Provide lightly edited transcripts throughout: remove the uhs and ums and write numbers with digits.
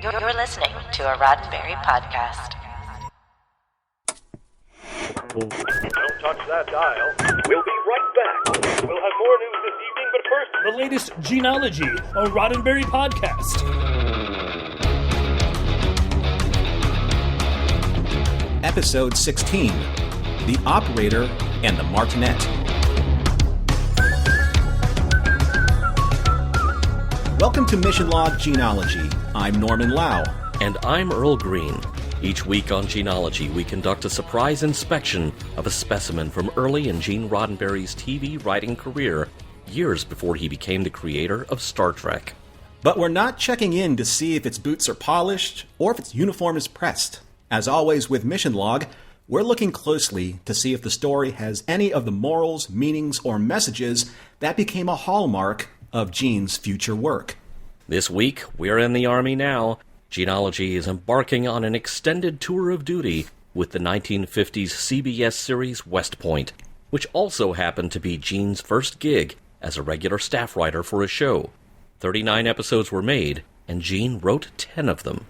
You're listening to a Roddenberry podcast. Don't touch that dial. We'll be right back. We'll have more news this evening, but first... The latest Gene-ology, a Roddenberry podcast. Episode 16, The Operator and the Martinet. Welcome to Mission Log Gene-ology. I'm Norman Lau. And I'm Earl Green. Each week on Gene-ology, we conduct a surprise inspection of a specimen from early in Gene Roddenberry's TV writing career, years before he became the creator of Star Trek. But we're not checking in to see if its boots are polished or if its uniform is pressed. As always with Mission Log, we're looking closely to see if the story has any of the morals, meanings, or messages that became a hallmark of Gene's future work. This week, we're in the Army now. Gene-ology is embarking on an extended tour of duty with the 1950s CBS series West Point, which also happened to be Gene's first gig as a regular staff writer for a show. 39 episodes were made, and Gene wrote 10 of them.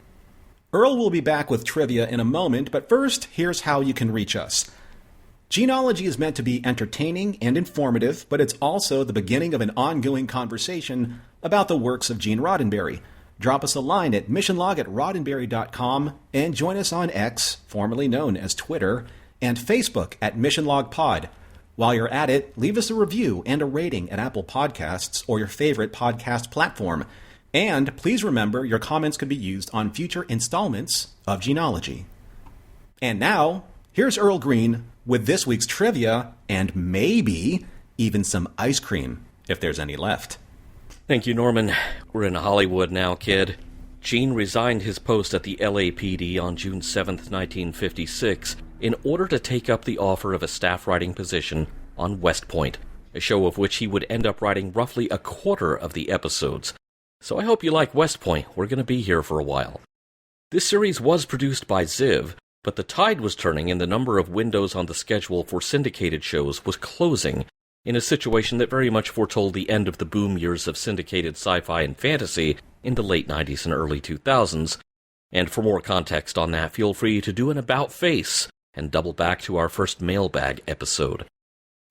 Earl will be back with trivia in a moment, but first, here's how you can reach us. Gene-ology is meant to be entertaining and informative, but it's also the beginning of an ongoing conversation about the works of Gene Roddenberry. Drop us a line at missionlog@roddenberry.com and join us on X, formerly known as Twitter, and Facebook at MissionLogPod. While you're at it, leave us a review and a rating at Apple Podcasts or your favorite podcast platform. And please remember your comments could be used on future installments of Gene-ology. And now, here's Earl Green with this week's trivia and maybe even some ice cream, if there's any left. Thank you, Norman. We're in Hollywood now, kid. Gene resigned his post at the LAPD on June 7th, 1956, in order to take up the offer of a staff writing position on West Point, a show of which he would end up writing roughly a quarter of the episodes. So I hope you like West Point. We're going to be here for a while. This series was produced by Ziv, but the tide was turning and the number of windows on the schedule for syndicated shows was closing, in a situation that very much foretold the end of the boom years of syndicated sci-fi and fantasy in the late 90s and early 2000s. And for more context on that, feel free to do an about face and double back to our first mailbag episode.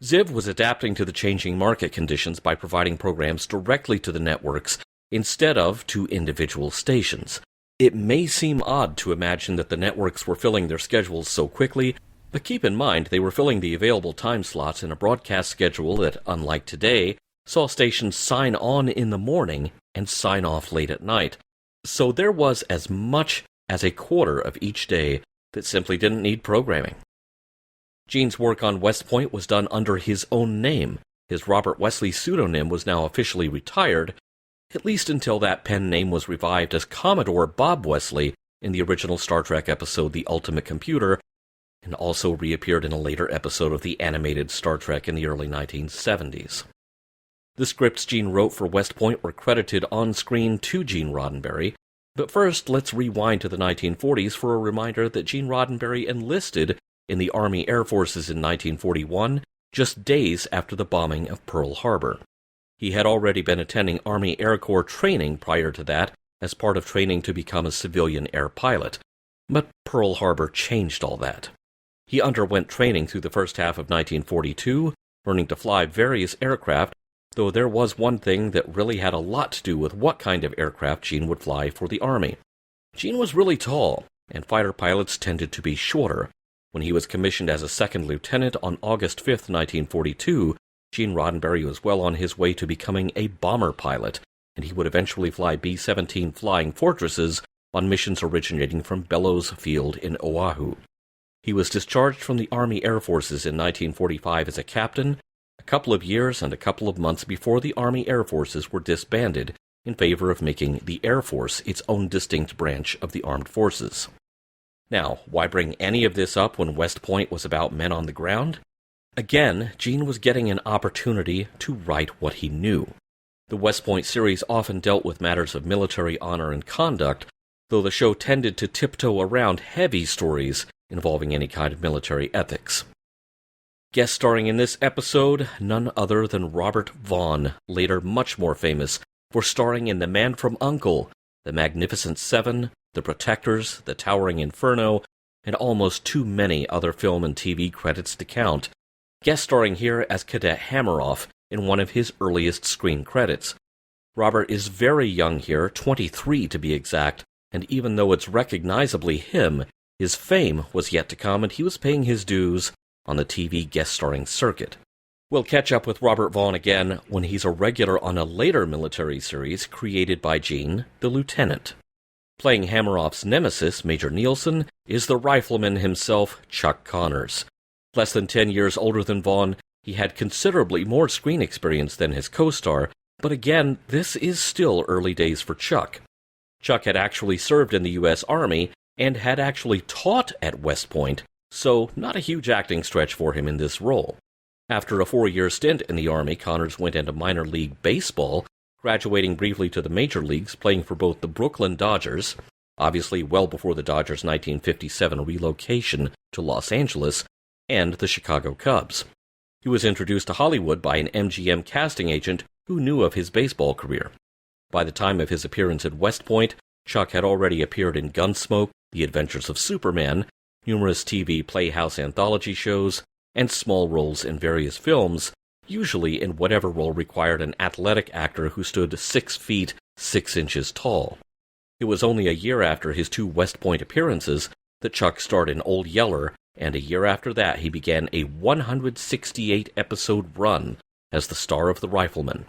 Ziv was adapting to the changing market conditions by providing programs directly to the networks instead of to individual stations. It may seem odd to imagine that the networks were filling their schedules so quickly, but keep in mind they were filling the available time slots in a broadcast schedule that, unlike today, saw stations sign on in the morning and sign off late at night. So there was as much as a quarter of each day that simply didn't need programming. Gene's work on West Point was done under his own name. His Robert Wesley pseudonym was now officially retired, at least until that pen name was revived as Commodore Bob Wesley in the original Star Trek episode The Ultimate Computer, and also reappeared in a later episode of the animated Star Trek in the early 1970s. The scripts Gene wrote for West Point were credited on-screen to Gene Roddenberry, but first let's rewind to the 1940s for a reminder that Gene Roddenberry enlisted in the Army Air Forces in 1941, just days after the bombing of Pearl Harbor. He had already been attending Army Air Corps training prior to that as part of training to become a civilian air pilot, but Pearl Harbor changed all that. He underwent training through the first half of 1942, learning to fly various aircraft, though there was one thing that really had a lot to do with what kind of aircraft Gene would fly for the Army. Gene was really tall, and fighter pilots tended to be shorter. When he was commissioned as a second lieutenant on August 5th, 1942, Gene Roddenberry was well on his way to becoming a bomber pilot, and he would eventually fly B-17 Flying Fortresses on missions originating from Bellows Field in Oahu. He was discharged from the Army Air Forces in 1945 as a captain, a couple of years and a couple of months before the Army Air Forces were disbanded in favor of making the Air Force its own distinct branch of the armed forces. Now, why bring any of this up when West Point was about men on the ground? Again, Gene was getting an opportunity to write what he knew. The West Point series often dealt with matters of military honor and conduct, though the show tended to tiptoe around heavy stories involving any kind of military ethics. Guest starring in this episode, none other than Robert Vaughn, later much more famous for starring in The Man from U.N.C.L.E., The Magnificent Seven, The Protectors, The Towering Inferno, and almost too many other film and TV credits to count, guest starring here as Cadet Hammeroff in one of his earliest screen credits. Robert is very young here, 23 to be exact, and even though it's recognizably him, his fame was yet to come and he was paying his dues on the TV guest starring circuit. We'll catch up with Robert Vaughn again when he's a regular on a later military series created by Gene, The Lieutenant. Playing Hammeroff's nemesis, Major Nielson, is the rifleman himself, Chuck Connors. Less than 10 years older than Vaughn, he had considerably more screen experience than his co-star, but again, this is still early days for Chuck. Chuck had actually served in the U.S. Army and had actually taught at West Point, so not a huge acting stretch for him in this role. After a 4-year stint in the Army, Connors went into minor league baseball, graduating briefly to the major leagues, playing for both the Brooklyn Dodgers, obviously well before the Dodgers' 1957 relocation to Los Angeles, and the Chicago Cubs. He was introduced to Hollywood by an MGM casting agent who knew of his baseball career. By the time of his appearance at West Point, Chuck had already appeared in Gunsmoke, The Adventures of Superman, numerous TV Playhouse anthology shows, and small roles in various films, usually in whatever role required an athletic actor who stood 6 feet 6 inches tall. It was only a year after his 2 West Point appearances that Chuck starred in Old Yeller, and a year after that he began a 168-episode run as the star of The Rifleman.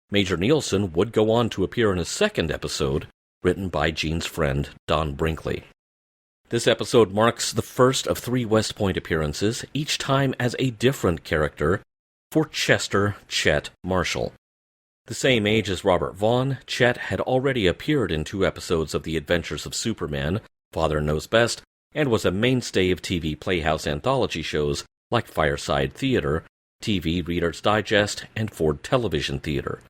Major Nielson would go on to appear in a second episode, written by Gene's friend Don Brinkley. This episode marks the first of 3 West Point appearances, each time as a different character, for Chester Chet Marshall. The same age as Robert Vaughn, Chet had already appeared in 2 episodes of The Adventures of Superman, Father Knows Best, and was a mainstay of TV Playhouse anthology shows like Fireside Theater, TV Reader's Digest, and Ford Television Theater.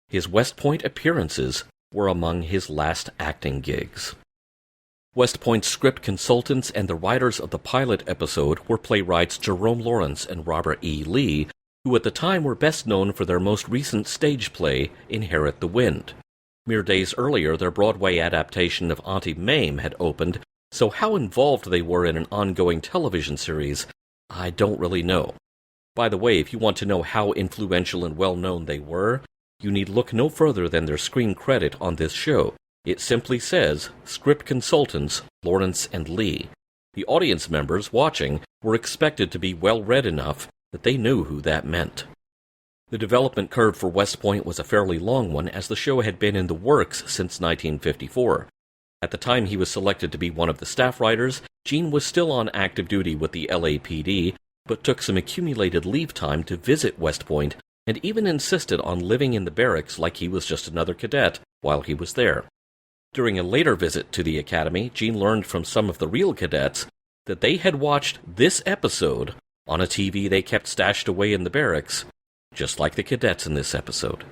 His West Point appearances were among his last acting gigs. West Point script consultants and the writers of the pilot episode were playwrights Jerome Lawrence and Robert E. Lee, who at the time were best known for their most recent stage play, Inherit the Wind. Mere days earlier, their Broadway adaptation of Auntie Mame had opened, so how involved they were in an ongoing television series, I don't really know. By the way, if you want to know how influential and well-known they were, you need look no further than their screen credit on this show. It simply says, Script Consultants, Lawrence and Lee. The audience members watching were expected to be well-read enough that they knew who that meant. The development curve for West Point was a fairly long one, as the show had been in the works since 1954. At the time he was selected to be one of the staff writers, Gene was still on active duty with the LAPD, but took some accumulated leave time to visit West Point, and even insisted on living in the barracks like he was just another cadet while he was there. During a later visit to the academy, Gene learned from some of the real cadets that they had watched this episode on a TV they kept stashed away in the barracks, just like the cadets in this episode.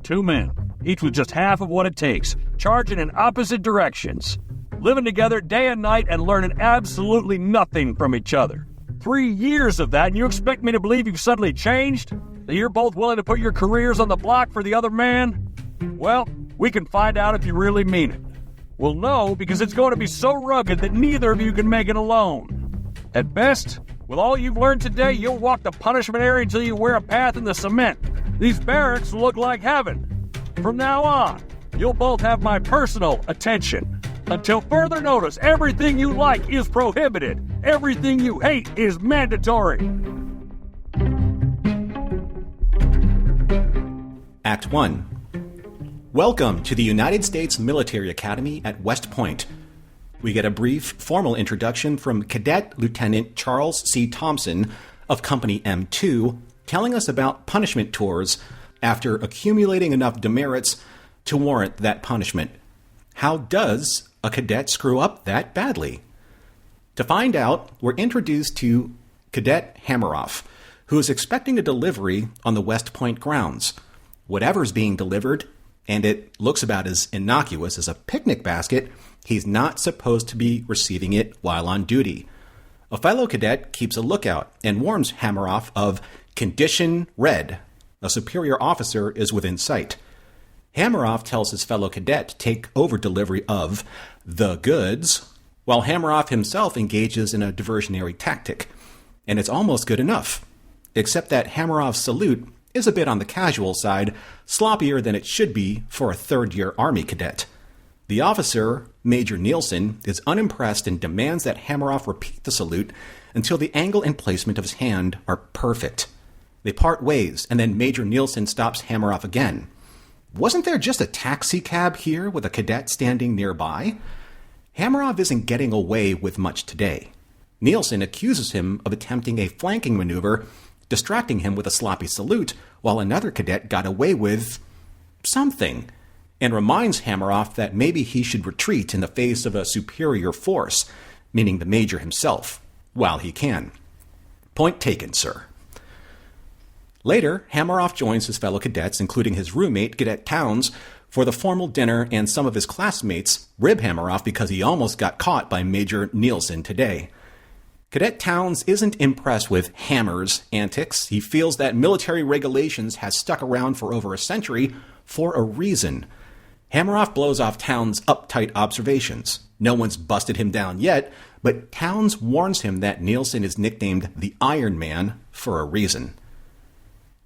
Two men, each with just half of what it takes, charging in opposite directions, living together day and night and learning absolutely nothing from each other. 3 years of that, and you expect me to believe you've suddenly changed? That you're both willing to put your careers on the block for the other man? Well, we can find out if you really mean it. We'll know because it's going to be so rugged that neither of you can make it alone. At best, with all you've learned today, you'll walk the punishment area until you wear a path in the cement. These barracks look like heaven. From now on, you'll both have my personal attention. Until further notice, everything you like is prohibited. Everything you hate is mandatory. Act 1. Welcome to the United States Military Academy at West Point. We get a brief, formal introduction from Cadet Lieutenant Charles C. Thompson of Company M2, telling us about punishment tours after accumulating enough demerits to warrant that punishment. How does a cadet screw up that badly? To find out, we're introduced to Cadet Hammeroff, who is expecting a delivery on the West Point grounds. Whatever's being delivered, and it looks about as innocuous as a picnic basket, he's not supposed to be receiving it while on duty. A fellow cadet keeps a lookout and warns Hammeroff of Condition Red, A superior officer is within sight. Hameroff tells his fellow cadet to take over delivery of the goods, while Hameroff himself engages in a diversionary tactic. And it's almost good enough, except that Hameroff's salute is a bit on the casual side, sloppier than it should be for a third-year Army cadet. The officer, Major Nielson, is unimpressed and demands that Hameroff repeat the salute until the angle and placement of his hand are perfect. They part ways, and then Major Nielson stops Hameroff again. Wasn't there just a taxi cab here with a cadet standing nearby? Hameroff isn't getting away with much today. Nielson accuses him of attempting a flanking maneuver, distracting him with a sloppy salute, while another cadet got away with something, and reminds Hameroff that maybe he should retreat in the face of a superior force, meaning the major himself, while he can. Point taken, sir. Later, Hameroff joins his fellow cadets, including his roommate, Cadet Towns, for the formal dinner, and some of his classmates rib Hameroff because he almost got caught by Major Nielson today. Cadet Towns isn't impressed with Hammer's antics. He feels that military regulations has stuck around for over a century for a reason. Hameroff blows off Towns' uptight observations. No one's busted him down yet, but Towns warns him that Nielson is nicknamed the Iron Man for a reason.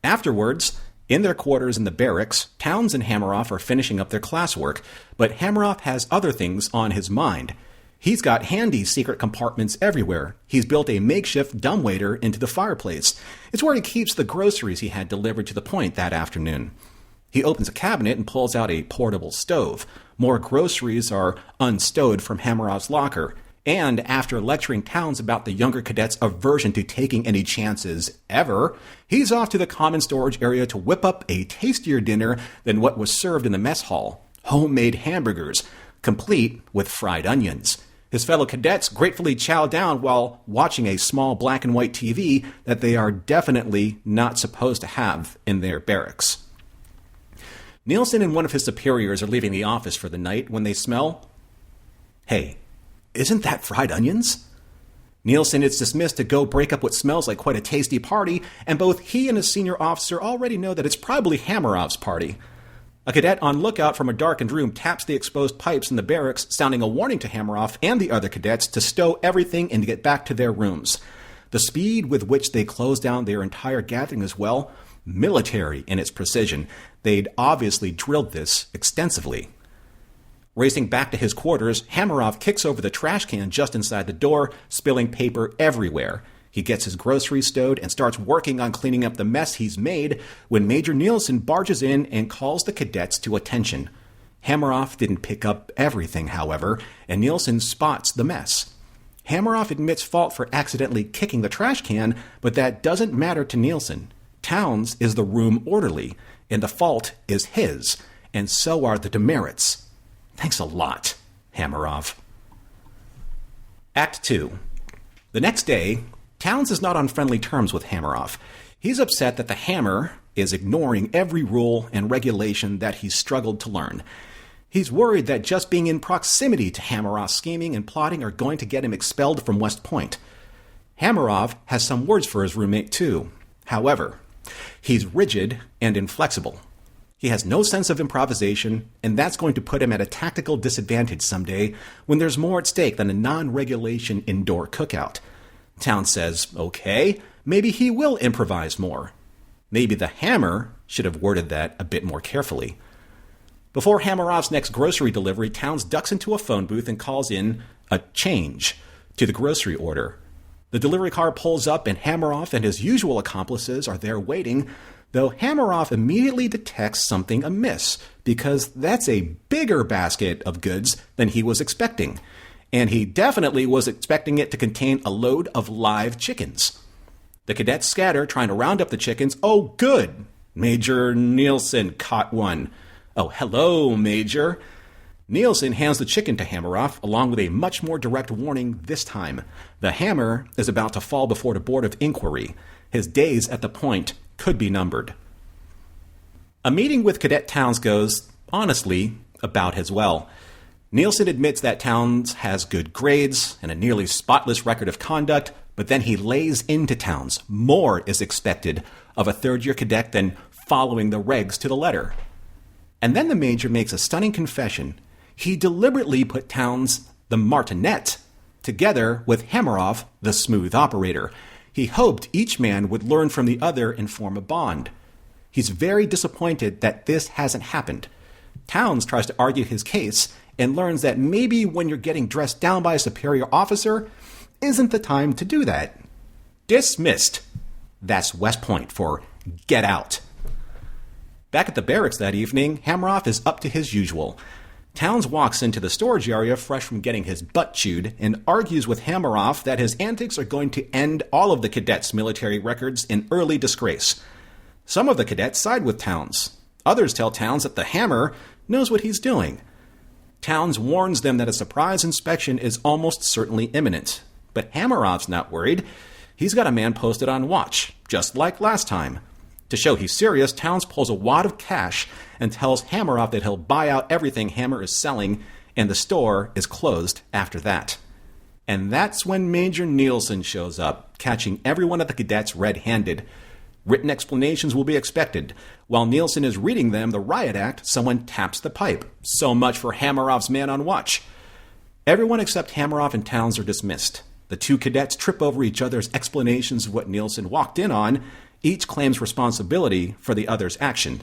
Afterwards, in their quarters in the barracks, Towns and Hameroff are finishing up their classwork, but Hameroff has other things on his mind. He's got handy secret compartments everywhere. He's built a makeshift dumbwaiter into the fireplace. It's where he keeps the groceries he had delivered to the point that afternoon. He opens a cabinet and pulls out a portable stove. More groceries are unstowed from Hameroff's locker. And after lecturing Towns about the younger cadets' aversion to taking any chances ever, he's off to the common storage area to whip up a tastier dinner than what was served in the mess hall. Homemade hamburgers, complete with fried onions. His fellow cadets gratefully chow down while watching a small black and white TV that they are definitely not supposed to have in their barracks. Nielson and one of his superiors are leaving the office for the night when they smell, "Hey, isn't that fried onions?" Nielson is dismissed to go break up what smells like quite a tasty party, and both he and his senior officer already know that it's probably Hameroff's party. A cadet on lookout from a darkened room taps the exposed pipes in the barracks, sounding a warning to Hameroff and the other cadets to stow everything and to get back to their rooms. The speed with which they close down their entire gathering is, well, military in its precision. They'd obviously drilled this extensively. Racing back to his quarters, Hameroff kicks over the trash can just inside the door, spilling paper everywhere. He gets his groceries stowed and starts working on cleaning up the mess he's made when Major Nielson barges in and calls the cadets to attention. Hameroff didn't pick up everything, however, and Nielson spots the mess. Hameroff admits fault for accidentally kicking the trash can, but that doesn't matter to Nielson. Towns is the room orderly, and the fault is his, and so are the demerits. Thanks a lot, Hameroff. Act 2. The next day, Towns is not on friendly terms with Hameroff. He's upset that the Hammer is ignoring every rule and regulation that he's struggled to learn. He's worried that just being in proximity to Hameroff's scheming and plotting are going to get him expelled from West Point. Hameroff has some words for his roommate, too. However, he's rigid and inflexible. He has no sense of improvisation, and that's going to put him at a tactical disadvantage someday when there's more at stake than a non-regulation indoor cookout. Towns says, okay, maybe he will improvise more. Maybe the Hammer should have worded that a bit more carefully. Before Hameroff's next grocery delivery, Towns ducks into a phone booth and calls in a change to the grocery order. The delivery car pulls up and Hameroff and his usual accomplices are there waiting, though Hameroff immediately detects something amiss because that's a bigger basket of goods than he was expecting. And he definitely was expecting it to contain a load of live chickens. The cadets scatter, trying to round up the chickens. Oh, good! Major Nielson caught one. Oh, hello, Major. Nielson hands the chicken to Hameroff, along with a much more direct warning this time. The Hammer is about to fall before the Board of Inquiry. His days at the point could be numbered. A meeting with Cadet Towns goes, honestly, about as well. Nielson admits that Towns has good grades and a nearly spotless record of conduct, but then he lays into Towns. More is expected of a third-year cadet than following the regs to the letter. And then the Major makes a stunning confession. He deliberately put Towns, the Martinet, together with Hameroff, the smooth operator. He hoped each man would learn from the other and form a bond. He's very disappointed that this hasn't happened. Towns tries to argue his case and learns that maybe when you're getting dressed down by a superior officer isn't the time to do that. Dismissed. That's West Point for get out. Back at the barracks that evening, Hameroff is up to his usual. Towns walks into the storage area fresh from getting his butt chewed and argues with Hameroff that his antics are going to end all of the cadets' military records in early disgrace. Some of the cadets side with Towns. Others tell Towns that the Hammer knows what he's doing. Towns warns them that a surprise inspection is almost certainly imminent. But Hameroff's not worried. He's got a man posted on watch, just like last time. To show he's serious, Towns pulls a wad of cash and tells Hameroff that he'll buy out everything Hammer is selling, and the store is closed after that. And that's when Major Nielson shows up, catching everyone at the cadets red-handed. Written explanations will be expected. While Nielson is reading them the riot act, someone taps the pipe. So much for Hameroff's man on watch. Everyone except Hameroff and Towns are dismissed. The two cadets trip over each other's explanations of what Nielson walked in on. Each claims responsibility for the other's action.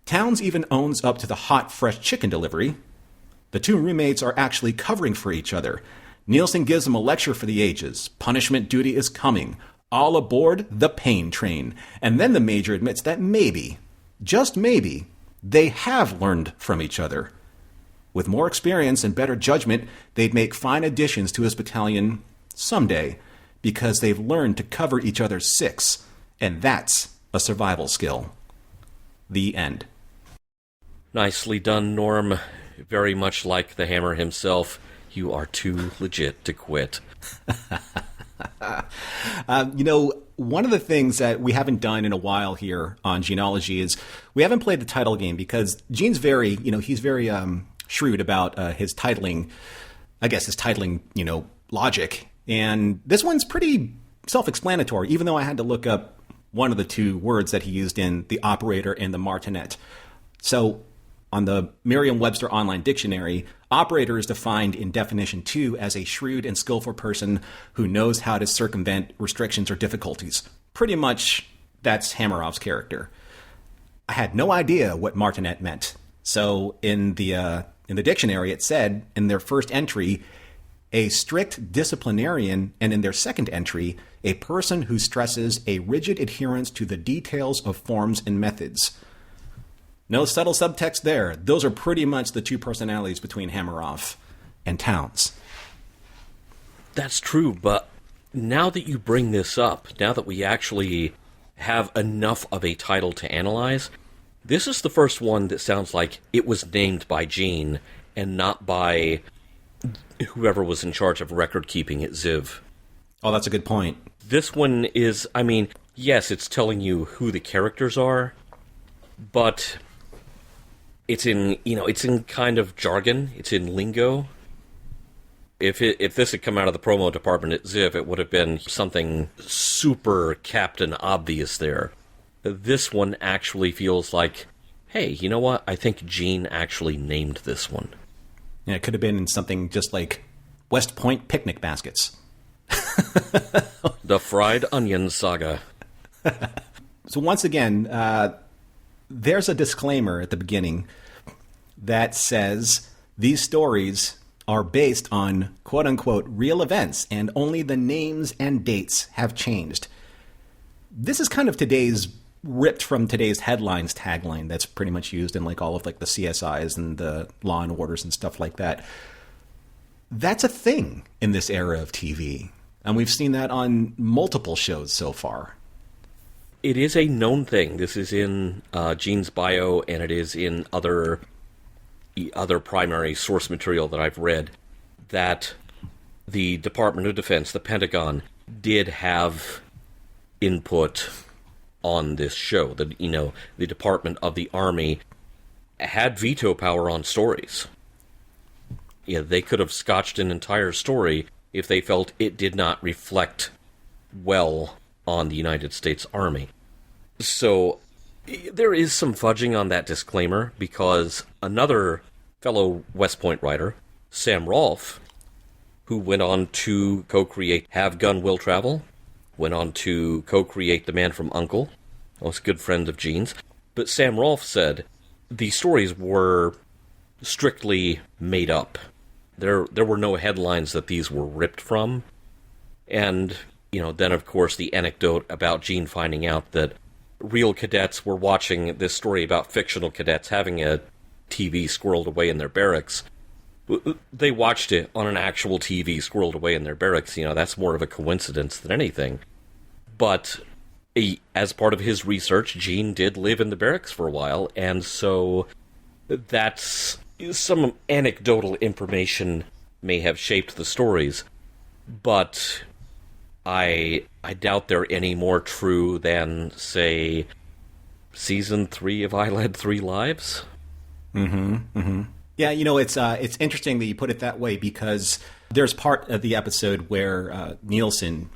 Towns even owns up to the hot, fresh chicken delivery. The two roommates are actually covering for each other. Nielson gives them a lecture for the ages. Punishment duty is coming. All aboard the pain train. And then the Major admits that maybe, just maybe, they have learned from each other. With more experience and better judgment, they'd make fine additions to his battalion someday, because they've learned to cover each other's six. And that's a survival skill. The end. Nicely done, Norm. Very much like the Hammer himself, you are too legit to quit. One of the things that we haven't done in a while here on Gene-ology is we haven't played the title game because Gene's very shrewd about his titling logic. And this one's pretty self-explanatory, even though I had to look up one of the two words that he used in the operator and the Martinet. So on the Merriam-Webster Online Dictionary, operator is defined in definition 2 as a shrewd and skillful person who knows how to circumvent restrictions or difficulties. Pretty much that's Hameroff's character. I had no idea what Martinet meant. So in the dictionary, it said in their first entry, a strict disciplinarian, and in their second entry, a person who stresses a rigid adherence to the details of forms and methods. No subtle subtext there. Those are pretty much the two personalities between Hameroff and Towns. That's true, but now that you bring this up, now that we actually have enough of a title to analyze, this is the first one that sounds like it was named by Gene and not by whoever was in charge of record keeping at Ziv. Oh, that's a good point. This one is, yes, it's telling you who the characters are, but it's in kind of jargon, it's in lingo. If this had come out of the promo department at Ziv, it would have been something super Captain Obvious there. This one actually feels like, hey, you know what? I think Gene actually named this one. Yeah, it could have been something just like West Point picnic baskets. The Fried Onion Saga. So once again, there's a disclaimer at the beginning that says these stories are based on quote-unquote real events and only the names and dates have changed. This is kind of ripped from today's headlines tagline that's pretty much used in all of the CSIs and the Law and Orders and stuff like that. That's a thing in this era of TV. And we've seen that on multiple shows so far. It is a known thing. This is in Gene's bio, and it is in other primary source material that I've read, that the Department of Defense, the Pentagon, did have input on this show. The Department of the Army had veto power on stories. Yeah, they could have scotched an entire story if they felt it did not reflect well on the United States Army. So There is some fudging on that disclaimer, because another fellow West Point writer, Sam Rolfe, who went on to co-create Have Gun Will Travel, went on to co-create The Man from U.N.C.L.E., was a good friend of Gene's, but Sam Rolfe said the stories were strictly made up. There were no headlines that these were ripped from. And, then of course the anecdote about Gene finding out that real cadets were watching this story about fictional cadets having a TV squirreled away in their barracks. They watched it on an actual TV squirreled away in their barracks. That's more of a coincidence than anything. But as part of his research, Gene did live in the barracks for a while, and so that's some anecdotal information may have shaped the stories, but I doubt they're any more true than, say, Season 3 of I Led 3 Lives. Yeah, it's interesting that you put it that way, because there's part of the episode where Nielson,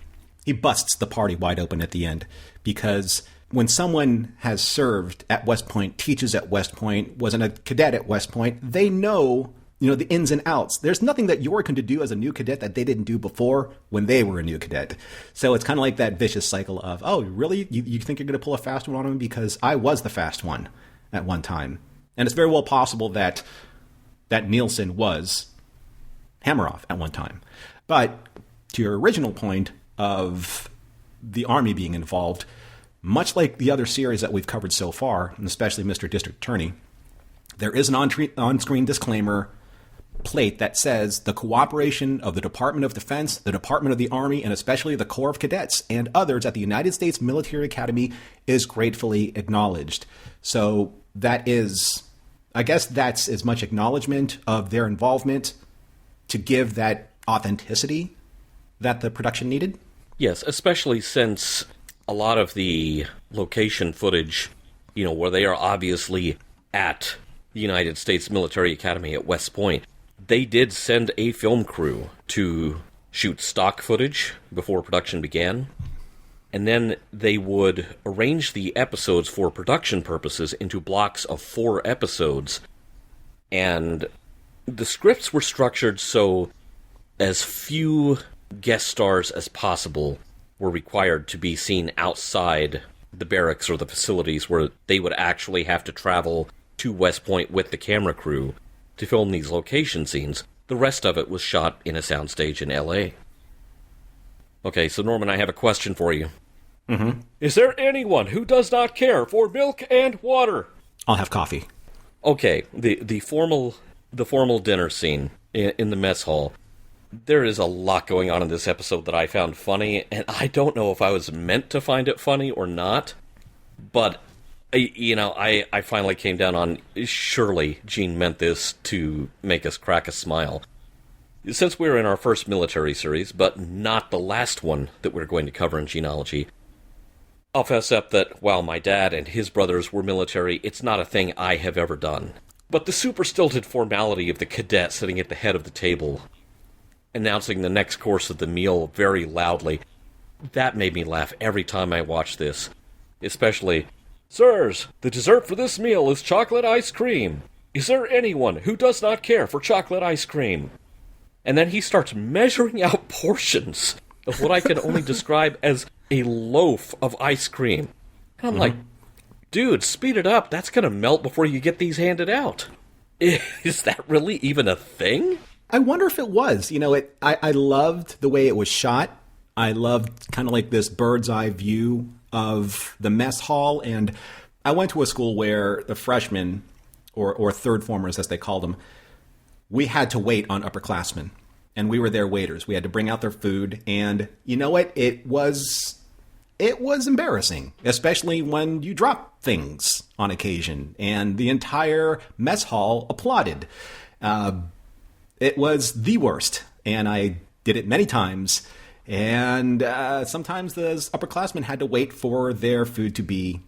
he busts the party wide open at the end, because when someone has served at West Point, teaches at West Point, wasn't a cadet at West Point, they know, the ins and outs. There's nothing that you're going to do as a new cadet that they didn't do before when they were a new cadet. So it's kind of like that vicious cycle of, oh, really? You think you're going to pull a fast one on them? Because I was the fast one at one time. And it's very well possible that Nielson was Hammeroff at one time. But to your original point of the Army being involved, much like the other series that we've covered so far, and especially Mr. District Attorney, there is an on-screen disclaimer plate that says the cooperation of the Department of Defense, the Department of the Army, and especially the Corps of Cadets and others at the United States Military Academy is gratefully acknowledged. So that is, I guess that's as much acknowledgement of their involvement to give that authenticity that the production needed. Yes, especially since a lot of the location footage, where they are obviously at the United States Military Academy at West Point, they did send a film crew to shoot stock footage before production began. And then they would arrange the episodes for production purposes into blocks of 4 episodes. And the scripts were structured so as few guest stars as possible were required to be seen outside the barracks or the facilities where they would actually have to travel to West Point with the camera crew to film these location scenes. The rest of it was shot in a soundstage in L.A. Okay, so Norman, I have a question for you. Mm-hmm. Is there anyone who does not care for milk and water? I'll have coffee. Okay, the formal dinner scene in the mess hall. There is a lot going on in this episode that I found funny, and I don't know if I was meant to find it funny or not, but, I finally came down on, surely Gene meant this to make us crack a smile. Since we're in our first military series, but not the last one that we're going to cover in Gene-ology, I'll fess up that while my dad and his brothers were military, it's not a thing I have ever done. But the super stilted formality of the cadet sitting at the head of the table, announcing the next course of the meal very loudly, that made me laugh every time I watched this. Especially, "Sirs, the dessert for this meal is chocolate ice cream. Is there anyone who does not care for chocolate ice cream?" And then he starts measuring out portions of what I can only describe as a loaf of ice cream. And I'm like, dude, speed it up. That's going to melt before you get these handed out. Is that really even a thing? I wonder if it was. I loved the way it was shot. I loved kind of like this bird's eye view of the mess hall. And I went to a school where the freshmen, or third formers as they called them, we had to wait on upperclassmen. And we were their waiters. We had to bring out their food. And you know what? It was embarrassing, especially when you drop things on occasion. And the entire mess hall applauded. It was the worst. And I did it many times. And sometimes the upperclassmen had to wait for their food to be,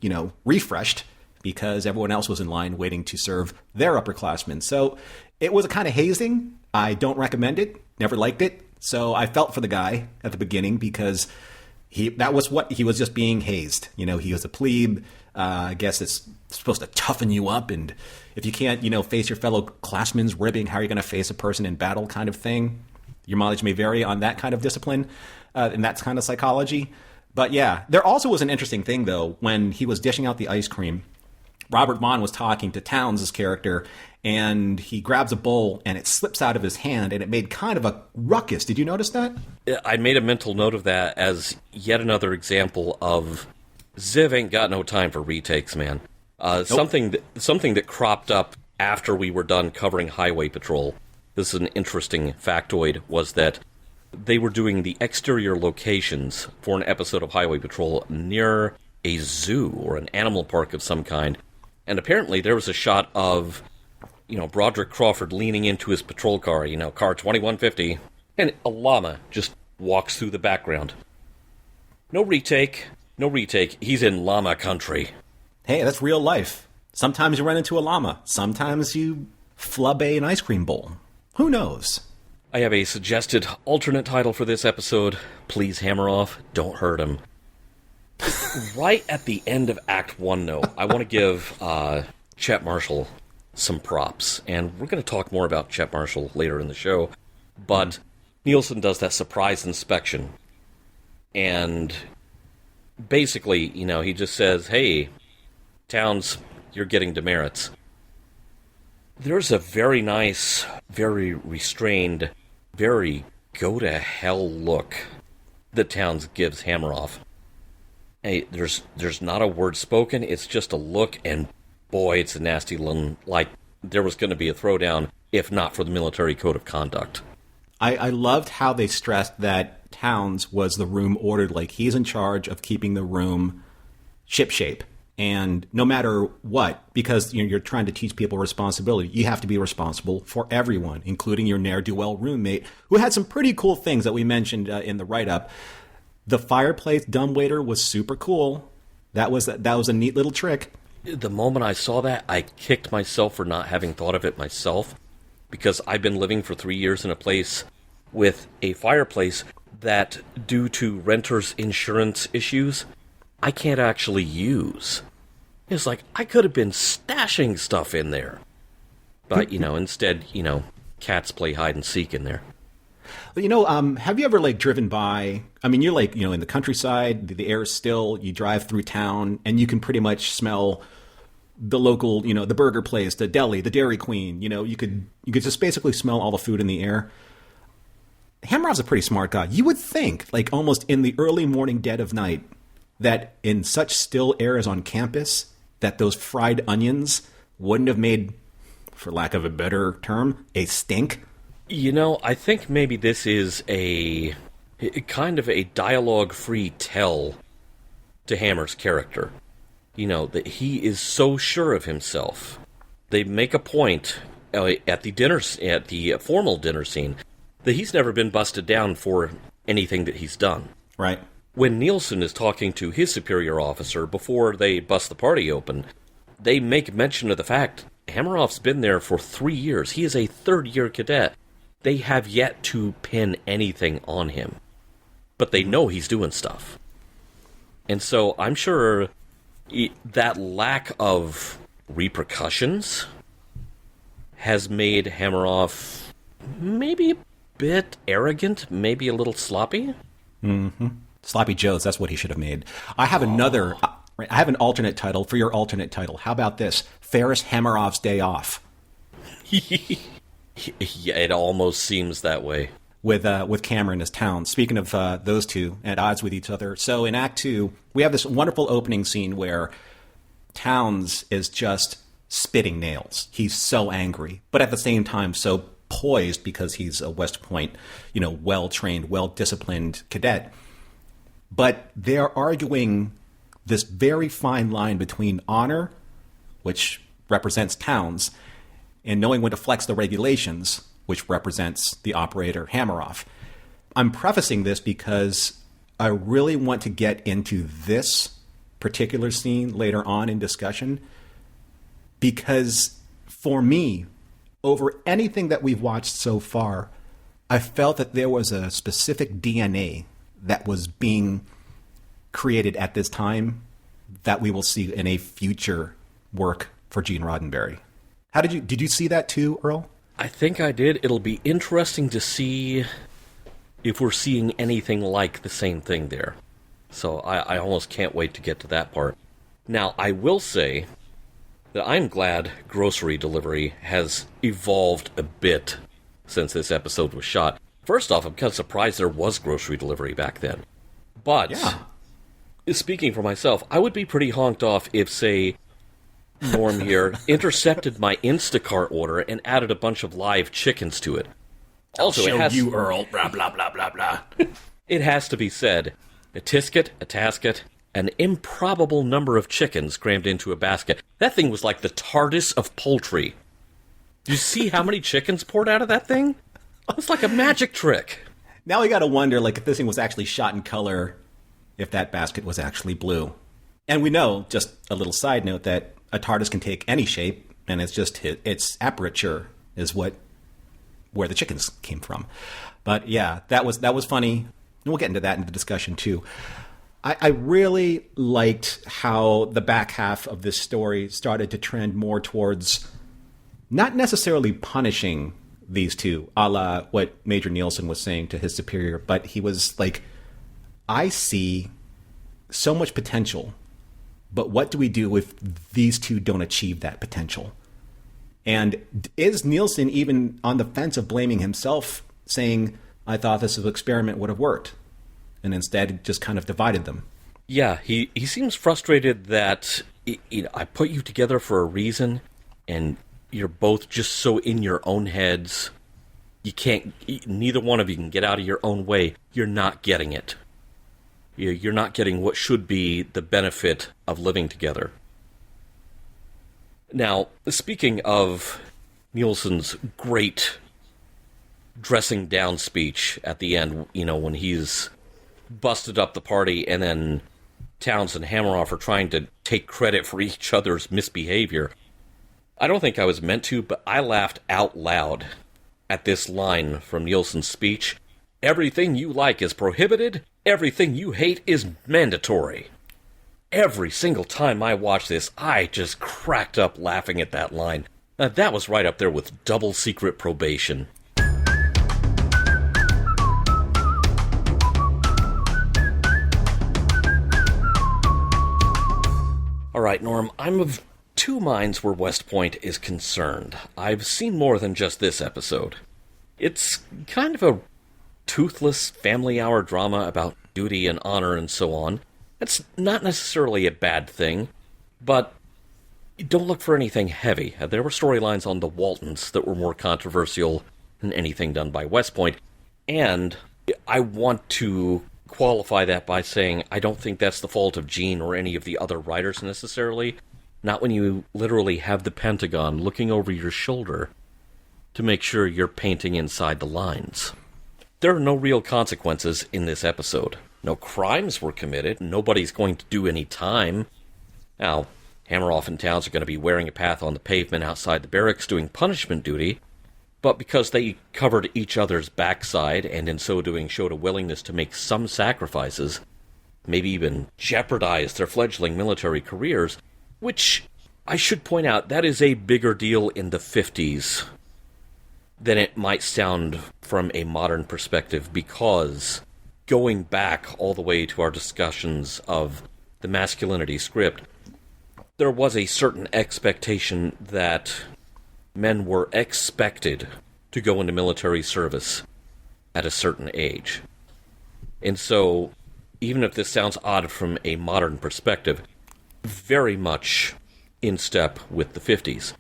refreshed because everyone else was in line waiting to serve their upperclassmen. So it was a kind of hazing. I don't recommend it. Never liked it. So I felt for the guy at the beginning because that was what he was, just being hazed. You know, he was a plebe. I guess it's supposed to toughen you up, and if you can't, you know, face your fellow classmen's ribbing, how are you going to face a person in battle, kind of thing. Your mileage may vary on that kind of discipline, and that's kind of psychology. But yeah, there also was an interesting thing, though, when he was dishing out the ice cream. Robert Vaughn was talking to Towns' character, and he grabs a bowl, and it slips out of his hand, and it made kind of a ruckus. Did you notice that? I made a mental note of that as yet another example of Ziv ain't got no time for retakes, man. Nope. Something that cropped up after we were done covering Highway Patrol, this is an interesting factoid, was that they were doing the exterior locations for an episode of Highway Patrol near a zoo or an animal park of some kind. And apparently there was a shot of, you know, Broderick Crawford leaning into his patrol car, you know, car 2150, and a llama just walks through the background. No retake. He's in llama country. Hey, that's real life. Sometimes you run into a llama. Sometimes you flub an ice cream bowl. Who knows? I have a suggested alternate title for this episode. Please hammer off. Don't hurt him. Right at the end of Act 1, though, I want to give Chet Marshall some props. And we're going to talk more about Chet Marshall later in the show. But Nielson does that surprise inspection. And basically, you know, he just says, hey, Towns, you're getting demerits. There's a very nice, very restrained, very go-to-hell look that Towns gives Hammeroff. Hey, there's not a word spoken, it's just a look, and boy, it's a nasty one, like there was going to be a throwdown, if not for the military code of conduct. I loved how they stressed that Towns was the room ordered, like he's in charge of keeping the room shipshape. And no matter what, because you're trying to teach people responsibility, you have to be responsible for everyone, including your ne'er-do-well roommate, who had some pretty cool things that we mentioned in the write-up. The fireplace dumbwaiter was super cool. That was a neat little trick. The moment I saw that, I kicked myself for not having thought of it myself, because I've been living for 3 years in a place with a fireplace that, due to renters' insurance issues, I can't actually use. It's like, I could have been stashing stuff in there. But, you know, instead, you know, cats play hide and seek in there. You know, have you ever, like, driven by, I mean, you're, like, you know, in the countryside, the air is still, you drive through town, and you can pretty much smell the local, you know, the burger place, the deli, the Dairy Queen, you know, you could just basically smell all the food in the air. Hammeroff's a pretty smart guy. You would think, like, almost in the early morning dead of night, that in such still air as on campus, that those fried onions wouldn't have made, for lack of a better term, a stink. You know, I think maybe this is a kind of a dialogue-free tell to Hammer's character. You know, that he is so sure of himself. They make a point at the formal dinner scene that he's never been busted down for anything that he's done. Right. When Nielson is talking to his superior officer before they bust the party open, they make mention of the fact Hammeroff's been there for 3 years. He is a third-year cadet. They have yet to pin anything on him. But they know he's doing stuff. And so I'm sure that lack of repercussions has made Hammeroff maybe a bit arrogant, maybe a little sloppy. Mm-hmm. Sloppy Joe's, that's what he should have made. I have I have an alternate title for your alternate title. How about this? Ferris Hammeroff's Day Off. Yeah, it almost seems that way. With Cameron as Towns. Speaking of those two at odds with each other. So in Act 2, we have this wonderful opening scene where Towns is just spitting nails. He's so angry, but at the same time so poised because he's a West Point, you know, well-trained, well-disciplined cadet. But they're arguing this very fine line between honor, which represents Towns, and knowing when to flex the regulations, which represents the operator Hammeroff. I'm prefacing this because I really want to get into this particular scene later on in discussion, because for me, over anything that we've watched so far, I felt that there was a specific DNA that was being created at this time that we will see in a future work for Gene Roddenberry. Did you see that too, Earl? I think I did. It'll be interesting to see if we're seeing anything like the same thing there. So I almost can't wait to get to that part. Now, I will say that I'm glad grocery delivery has evolved a bit since this episode was shot. First off, I'm kind of surprised there was grocery delivery back then. But, speaking for myself, I would be pretty honked off if, say, Norm here intercepted my Instacart order and added a bunch of live chickens to it. Also, I'll show you, Earl, blah, blah, blah, blah, blah. It has to be said, a tisket, a tasket, an improbable number of chickens crammed into a basket. That thing was like the TARDIS of poultry. Did you see how many chickens poured out of that thing? It's like a magic trick. Now we gotta wonder, like, if this thing was actually shot in color, if that basket was actually blue. And we know, just a little side note, that a TARDIS can take any shape, and it's just its aperture is where the chickens came from. But yeah, that was funny. And we'll get into that in the discussion too. I really liked how the back half of this story started to trend more towards not necessarily punishing these two, a la what Major Nielson was saying to his superior, but he was like, I see so much potential, but what do we do if these two don't achieve that potential? And is Nielson even on the fence of blaming himself, saying, I thought this experiment would have worked, and instead just kind of divided them? Yeah, he seems frustrated that I put you together for a reason, and you're both just so in your own heads. You can't, neither one of you can get out of your own way. You're not getting it. You're not getting what should be the benefit of living together. Now, speaking of Nielsen's great dressing down speech at the end, when he's busted up the party and then Towns and Hammeroff are trying to take credit for each other's misbehavior, I don't think I was meant to, but I laughed out loud at this line from Nielsen's speech. Everything you like is prohibited. Everything you hate is mandatory. Every single time I watched this, I just cracked up laughing at that line. That was right up there with double secret probation. All right, Norm, I'm of two minds where West Point is concerned. I've seen more than just this episode. It's kind of a toothless family hour drama about duty and honor and so on. That's not necessarily a bad thing, but don't look for anything heavy. There were storylines on the Waltons that were more controversial than anything done by West Point, and I want to qualify that by saying I don't think that's the fault of Gene or any of the other writers necessarily. Not when you literally have the Pentagon looking over your shoulder to make sure you're painting inside the lines. There are no real consequences in this episode. No crimes were committed. Nobody's going to do any time. Now, Hammeroff and Towns are going to be wearing a path on the pavement outside the barracks doing punishment duty, but because they covered each other's backside and in so doing showed a willingness to make some sacrifices, maybe even jeopardize their fledgling military careers, which, I should point out, that is a bigger deal in the 50s than it might sound from a modern perspective, because going back all the way to our discussions of the masculinity script, there was a certain expectation that men were expected to go into military service at a certain age. And so, even if this sounds odd from a modern perspective, very much in step with the 50s.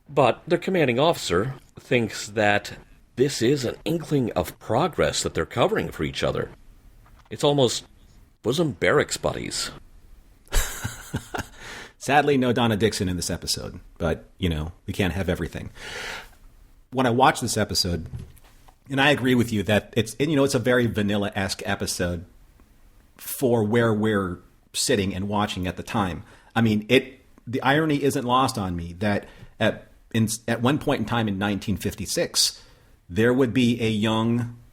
But their commanding officer thinks that this is an inkling of progress that they're covering for each other. It's almost bosom barracks buddies. Sadly, no Donna Dixon in this episode, but, we can't have everything. When I watched this episode, and I agree with you that it's a very vanilla-esque episode for where we're sitting and watching at the time. I mean, the irony isn't lost on me that at one point in time in 1956, there would be a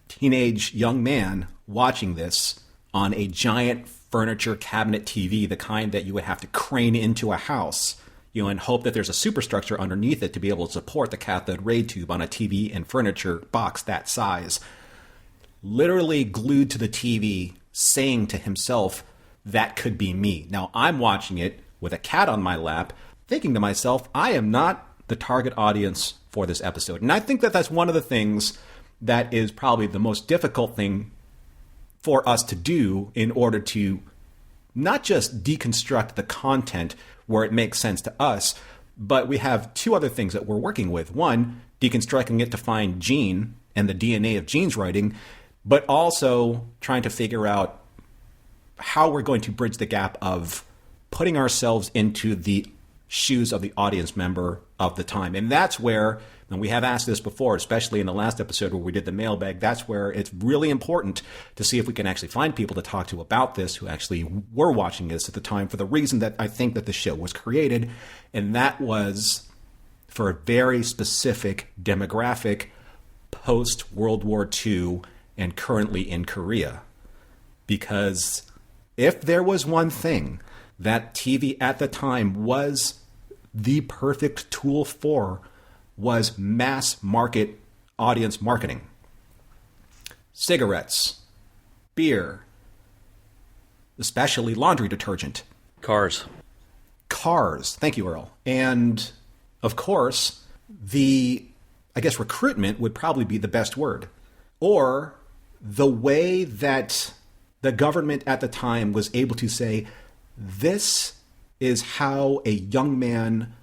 teenage young man watching this on a giant furniture cabinet TV, the kind that you would have to crane into a house, and hope that there's a superstructure underneath it to be able to support the cathode ray tube on a TV and furniture box that size. Literally glued to the TV, saying to himself, that could be me. Now I'm watching it with a cat on my lap, thinking to myself, I am not the target audience for this episode. And I think that that's one of the things that is probably the most difficult thing for us to do in order to not just deconstruct the content where it makes sense to us, but we have two other things that we're working with. One, deconstructing it to find Gene and the DNA of Gene's writing, but also trying to figure out how we're going to bridge the gap of putting ourselves into the shoes of the audience member of the time. And that's where, and we have asked this before, especially in the last episode where we did the mailbag, that's where it's really important to see if we can actually find people to talk to about this who actually were watching this at the time for the reason that I think that the show was created. And that was for a very specific demographic post-World War II and currently in Korea. Because if there was one thing that TV at the time was the perfect tool for, was mass market audience marketing. Cigarettes, beer, especially laundry detergent. Cars. Thank you, Earl. And, of course, recruitment would probably be the best word. Or the way that the government at the time was able to say, this is how a young man,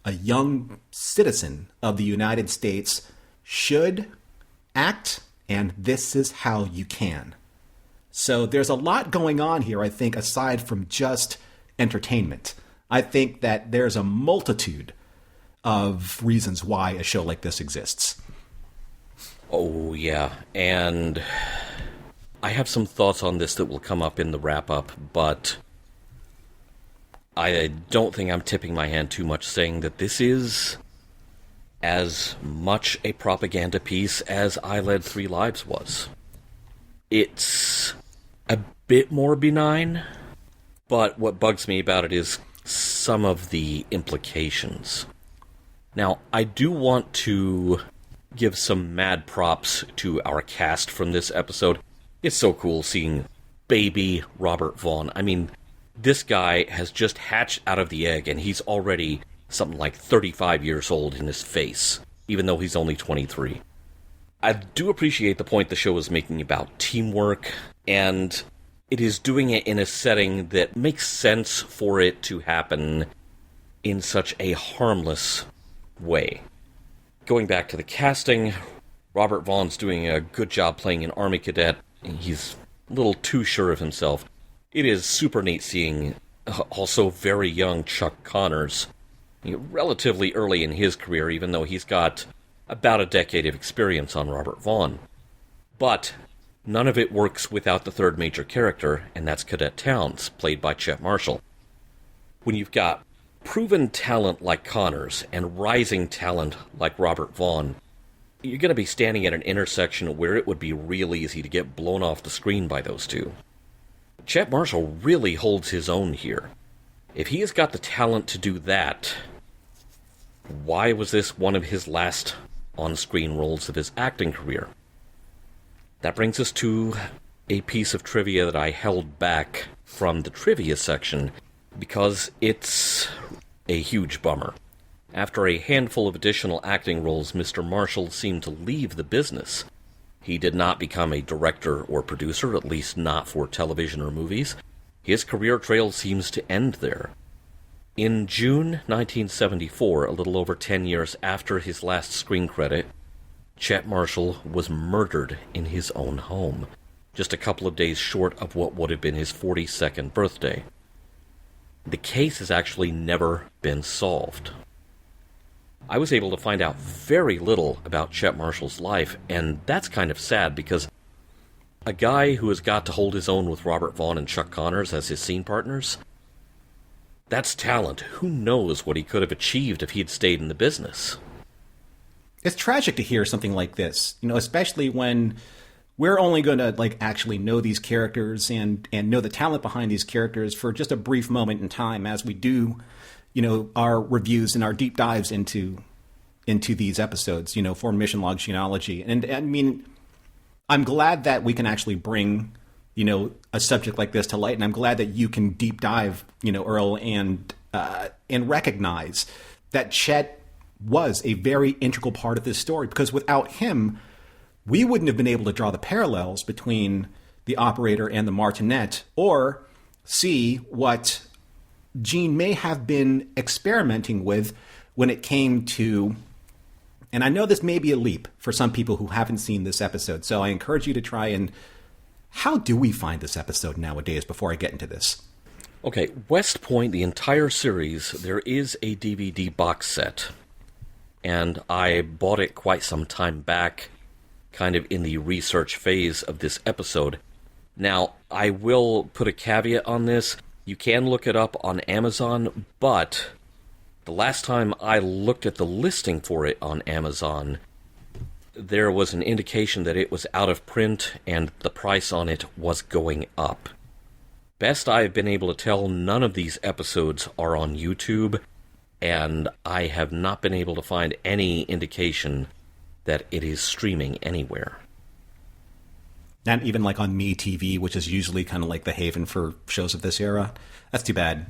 a young citizen of the United States should act, and this is how you can. So there's a lot going on here, I think, aside from just entertainment. I think that there's a multitude of reasons why a show like this exists. Oh, yeah. And I have some thoughts on this that will come up in the wrap-up, but I don't think I'm tipping my hand too much saying that this is as much a propaganda piece as I Led 3 Lives was. It's a bit more benign, but what bugs me about it is some of the implications. Now, I do want to give some mad props to our cast from this episode. It's so cool seeing baby Robert Vaughn. I mean, this guy has just hatched out of the egg, and he's already something like 35 years old in his face, even though he's only 23. I do appreciate the point the show is making about teamwork, and it is doing it in a setting that makes sense for it to happen in such a harmless way. Going back to the casting, Robert Vaughn's doing a good job playing an Army cadet. He's a little too sure of himself. It is super neat seeing also very young Chuck Connors, relatively early in his career, even though he's got about a decade of experience on Robert Vaughn. But none of it works without the third major character, and that's Cadet Towns, played by Chet Marshall. When you've got proven talent like Connors and rising talent like Robert Vaughn, you're going to be standing at an intersection where it would be real easy to get blown off the screen by those two. Chet Marshall really holds his own here. If he has got the talent to do that, why was this one of his last on-screen roles of his acting career? That brings us to a piece of trivia that I held back from the trivia section because it's a huge bummer. After a handful of additional acting roles, Mr. Marshall seemed to leave the business. He did not become a director or producer, at least not for television or movies. His career trail seems to end there. In June 1974, a little over 10 years after his last screen credit, Chet Marshall was murdered in his own home, just a couple of days short of what would have been his 42nd birthday. The case has actually never been solved. I was able to find out very little about Chet Marshall's life, and that's kind of sad because a guy who has got to hold his own with Robert Vaughn and Chuck Connors as his scene partners, that's talent. Who knows what he could have achieved if he had stayed in the business? It's tragic to hear something like this, especially when we're only going to like actually know these characters and know the talent behind these characters for just a brief moment in time as we do, our reviews and our deep dives into these episodes, for Mission Log Gene-ology. And I mean, I'm glad that we can actually bring, a subject like this to light, and I'm glad that you can deep dive, Earl, and recognize that Chet was a very integral part of this story, because without him, we wouldn't have been able to draw the parallels between the operator and the Martinet, or see what Gene may have been experimenting with when it came to, and I know this may be a leap for some people who haven't seen this episode, so I encourage you to try and, how do we find this episode nowadays before I get into this? Okay, West Point, the entire series, there is a DVD box set, and I bought it quite some time back, kind of in the research phase of this episode. Now, I will put a caveat on this. You can look it up on Amazon, but the last time I looked at the listing for it on Amazon, there was an indication that it was out of print and the price on it was going up. Best I have been able to tell, none of these episodes are on YouTube, and I have not been able to find any indication that it is streaming anywhere. Not even like on MeTV, which is usually kind of like the haven for shows of this era. That's too bad.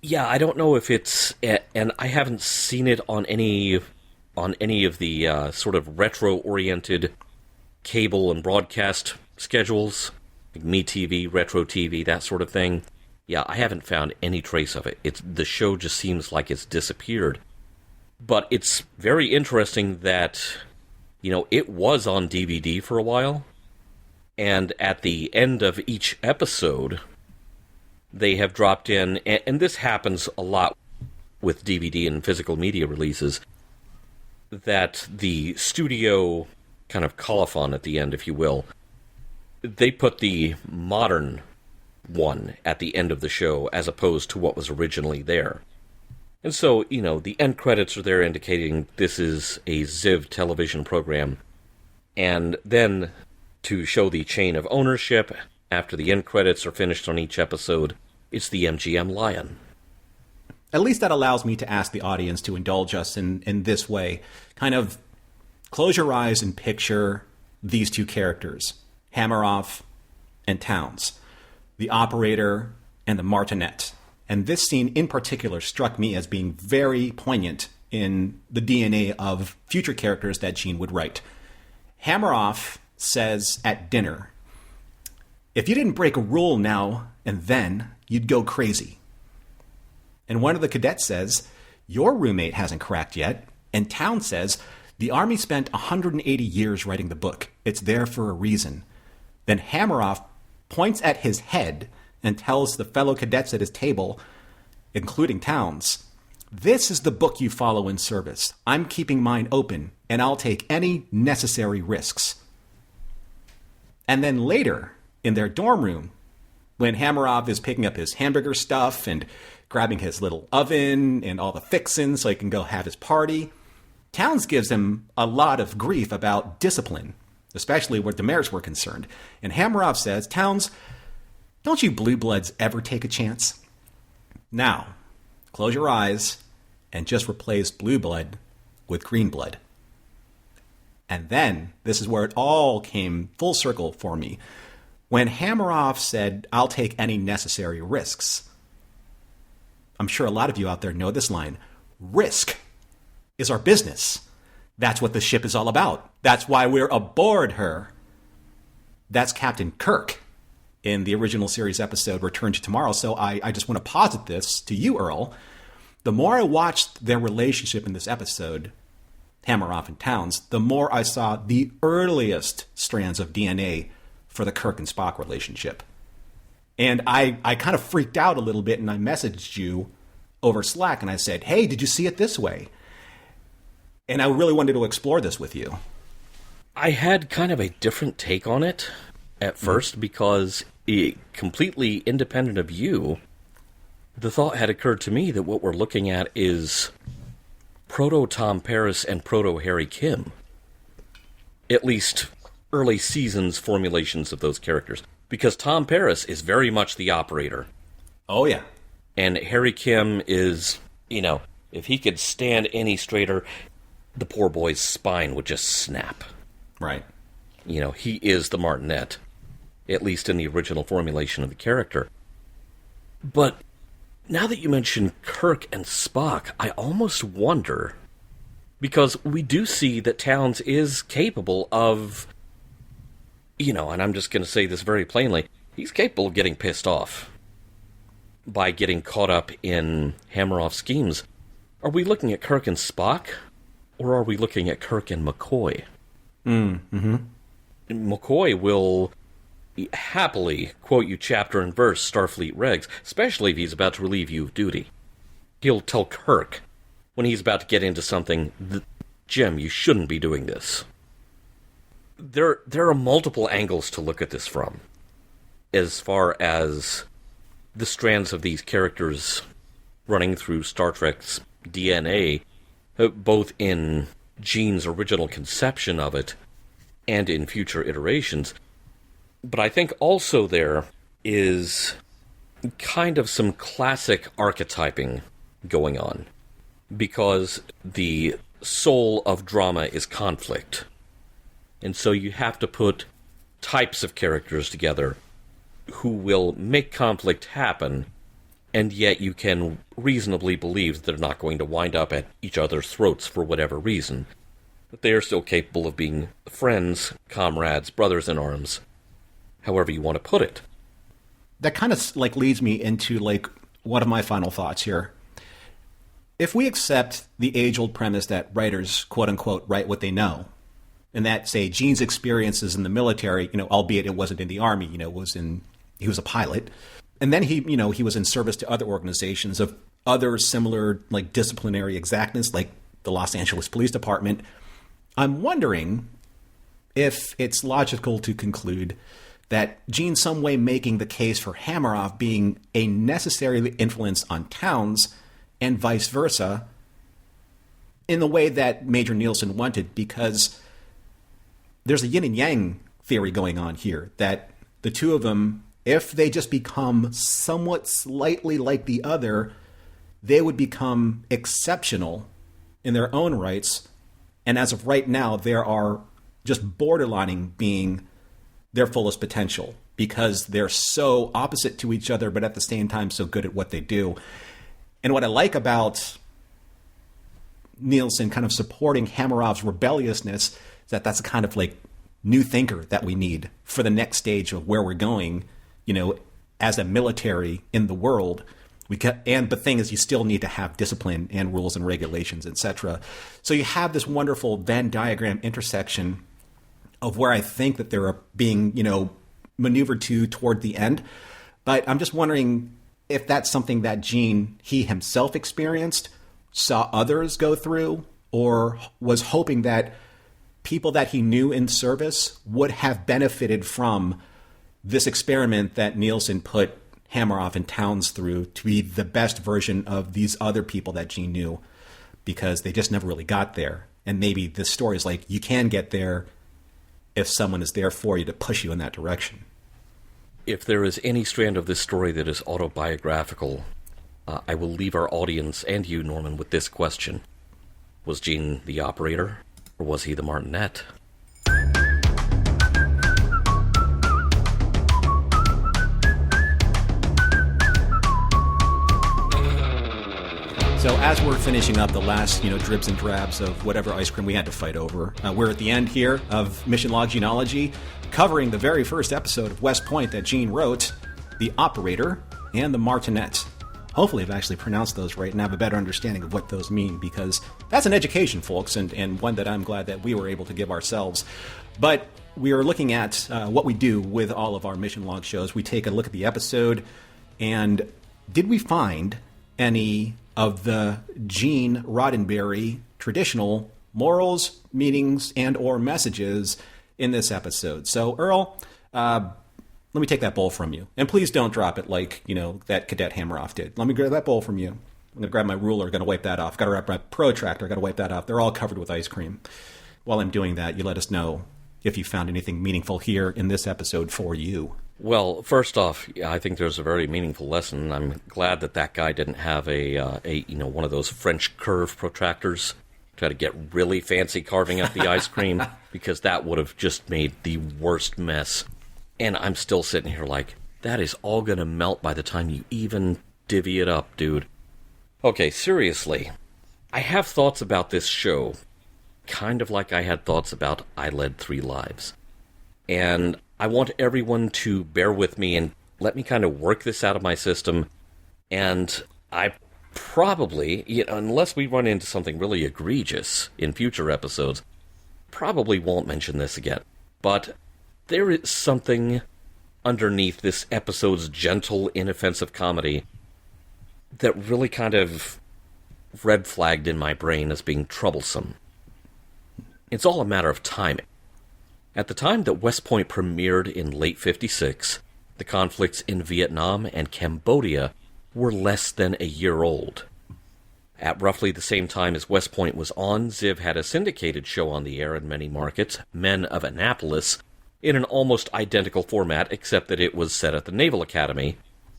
Yeah, I don't know if it's, and I haven't seen it on any of the sort of retro-oriented cable and broadcast schedules, like MeTV, Retro TV, that sort of thing. Yeah, I haven't found any trace of it. The show just seems like it's disappeared. But it's very interesting that, it was on DVD for a while, and at the end of each episode, they have dropped in, and this happens a lot with DVD and physical media releases, that the studio kind of colophon at the end, if you will, they put the modern one at the end of the show as opposed to what was originally there. And so, the end credits are there indicating this is a Ziv television program. And then, to show the chain of ownership, after the end credits are finished on each episode, it's the MGM Lion. At least that allows me to ask the audience to indulge us in this way. Kind of close your eyes and picture these two characters, Hammeroff and Towns, the operator and the Martinet. And this scene in particular struck me as being very poignant in the DNA of future characters that Gene would write. Hammeroff says at dinner, "If you didn't break a rule now and then, you'd go crazy." And one of the cadets says, "Your roommate hasn't cracked yet." And Towns says, "The Army spent 180 years writing the book. It's there for a reason." Then Hammeroff points at his head and tells the fellow cadets at his table, including Towns, "This is the book you follow in service. I'm keeping mine open, and I'll take any necessary risks." And then later, in their dorm room, when Hammeroff is picking up his hamburger stuff and grabbing his little oven and all the fixins so he can go have his party, Towns gives him a lot of grief about discipline, especially where Demers were concerned. And Hammeroff says, "Towns, don't you blue bloods ever take a chance?" Now, close your eyes and just replace blue blood with green blood. And then, this is where it all came full circle for me. When Hammeroff said, "I'll take any necessary risks," I'm sure a lot of you out there know this line. Risk is our business. That's what the ship is all about. That's why we're aboard her. That's Captain Kirk in the original series episode Return to Tomorrow. So I just want to posit this to you, Earl. The more I watched their relationship in this episode, Hammeroff and Towns, the more I saw the earliest strands of DNA for the Kirk and Spock relationship. And I kind of freaked out a little bit, and I messaged you over Slack, and I said, "Hey, did you see it this way?" And I really wanted to explore this with you. I had kind of a different take on it at first because, completely independent of you, the thought had occurred to me that what we're looking at is proto-Tom Paris and proto-Harry Kim. At least early seasons formulations of those characters. Because Tom Paris is very much the operator. Oh, yeah. And Harry Kim is, if he could stand any straighter, the poor boy's spine would just snap. Right. He is the Martinet, at least in the original formulation of the character. But now that you mention Kirk and Spock, I almost wonder, because we do see that Towns is capable of, and I'm just going to say this very plainly, he's capable of getting pissed off by getting caught up in Hammeroff's schemes. Are we looking at Kirk and Spock, or are we looking at Kirk and McCoy? Mm-hmm. McCoy will happily quote you chapter and verse Starfleet regs, especially if he's about to relieve you of duty. He'll tell Kirk, when he's about to get into something, Jim, you shouldn't be doing this. There are multiple angles to look at this from, as far as the strands of these characters running through Star Trek's DNA, both in Gene's original conception of it and in future iterations. But I think also there is kind of some classic archetyping going on, because the soul of drama is conflict. And so you have to put types of characters together who will make conflict happen, and yet you can reasonably believe that they're not going to wind up at each other's throats for whatever reason. But they are still capable of being friends, comrades, brothers in arms, however you want to put it. That kind of leads me into one of my final thoughts here. If we accept the age-old premise that writers, quote-unquote, write what they know, and that, say, Gene's experiences in the military, albeit it wasn't in the Army, he was a pilot, and then he was in service to other organizations of other similar, disciplinary exactness, like the Los Angeles Police Department. I'm wondering if it's logical to conclude that Gene some way making the case for Hammeroff being a necessary influence on Towns and vice versa in the way that Major Nielson wanted, because there's a yin and yang theory going on here, that the two of them, if they just become somewhat slightly like the other, they would become exceptional in their own rights. And as of right now, they are just borderlining being their fullest potential, because they're so opposite to each other, but at the same time so good at what they do. And what I like about Nielsen kind of supporting Hammeroff's rebelliousness is that that's a kind of new thinker that we need for the next stage of where we're going, as a military in the world. And the thing is, you still need to have discipline and rules and regulations, etc. So you have this wonderful Venn diagram intersection of where I think that they're being, maneuvered toward the end. But I'm just wondering if that's something that Gene, he himself experienced, saw others go through, or was hoping that people that he knew in service would have benefited from this experiment that Nielsen put Hammeroff and Towns through to be the best version of these other people that Gene knew, because they just never really got there. And maybe this story is you can get there if someone is there for you to push you in that direction. If there is any strand of this story that is autobiographical, I will leave our audience and you, Norman, with this question. Was Gene the operator, or was he the Martinet? So as we're finishing up the last, dribs and drabs of whatever ice cream we had to fight over, we're at the end here of Mission Log Gene-ology, covering the very first episode of West Point that Gene wrote, The Operator and the Martinet. Hopefully I've actually pronounced those right and have a better understanding of what those mean, because that's an education, folks, and one that I'm glad that we were able to give ourselves. But we are looking at what we do with all of our Mission Log shows. We take a look at the episode, and did we find any of the Gene Roddenberry traditional morals, meanings, and or messages in this episode? So, Earl, let me take that bowl from you. And please don't drop it that Cadet Hammeroff did. Let me grab that bowl from you. I'm going to grab my ruler, going to wipe that off. Got to grab my protractor, got to wipe that off. They're all covered with ice cream. While I'm doing that, you let us know, if you found anything meaningful here in this episode for you. Well, first off, I think there's a very meaningful lesson. I'm glad that guy didn't have a one of those French curve protractors, try to get really fancy carving up the ice cream, because that would have just made the worst mess. And I'm still sitting here like, that is all going to melt by the time you even divvy it up, dude. Okay, seriously, I have thoughts about this show, kind of like I had thoughts about I Led 3 Lives. And I want everyone to bear with me and let me kind of work this out of my system. And I probably, unless we run into something really egregious in future episodes, probably won't mention this again. But there is something underneath this episode's gentle, inoffensive comedy that really kind of red flagged in my brain as being troublesome. It's all a matter of timing. At the time that West Point premiered in late '56, the conflicts in Vietnam and Cambodia were less than a year old. At roughly the same time as West Point was on, Ziv had a syndicated show on the air in many markets, Men of Annapolis, in an almost identical format except that it was set at the Naval Academy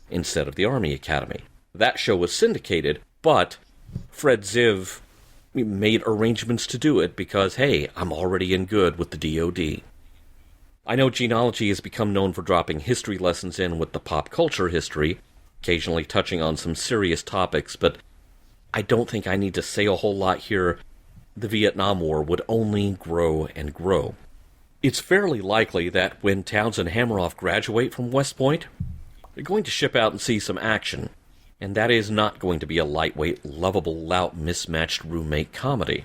instead of the Army Academy. That show was syndicated, but Fred Ziv made arrangements to do it because, hey, I'm already in good with the DoD. I know Gene-ology has become known for dropping history lessons in with the pop culture history, occasionally touching on some serious topics, but I don't think I need to say a whole lot here. The Vietnam War would only grow and grow. It's fairly likely that when Towns and Hammeroff graduate from West Point, they're going to ship out and see some action, and that is not going to be a lightweight, lovable, lout, mismatched roommate comedy.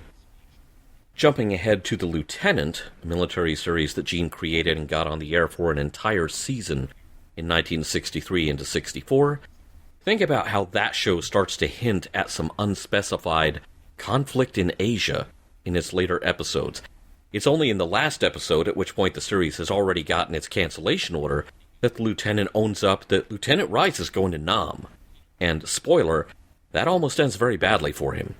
Jumping ahead to The Lieutenant, a military series that Gene created and got on the air for an entire season in 1963 into 64, think about how that show starts to hint at some unspecified conflict in Asia in its later episodes. It's only in the last episode, at which point the series has already gotten its cancellation order, that the Lieutenant owns up that Lieutenant Rice is going to Nam. And, spoiler, that almost ends very badly for him.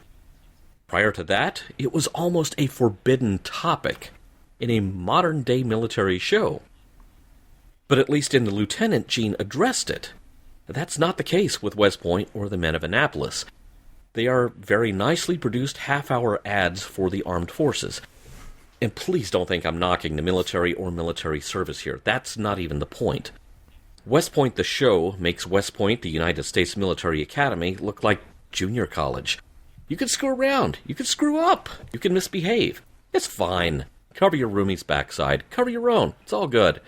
Prior to that, it was almost a forbidden topic in a modern-day military show. But at least in The Lieutenant, Gene addressed it. That's not the case with West Point or the Men of Annapolis. They are very nicely produced half-hour ads for the armed forces. And please don't think I'm knocking the military or military service here. That's not even the point. West Point the show makes West Point, the United States Military Academy, look like junior college. You can screw around. You can screw up. You can misbehave. It's fine. Cover your roomie's backside. Cover your own. It's all good.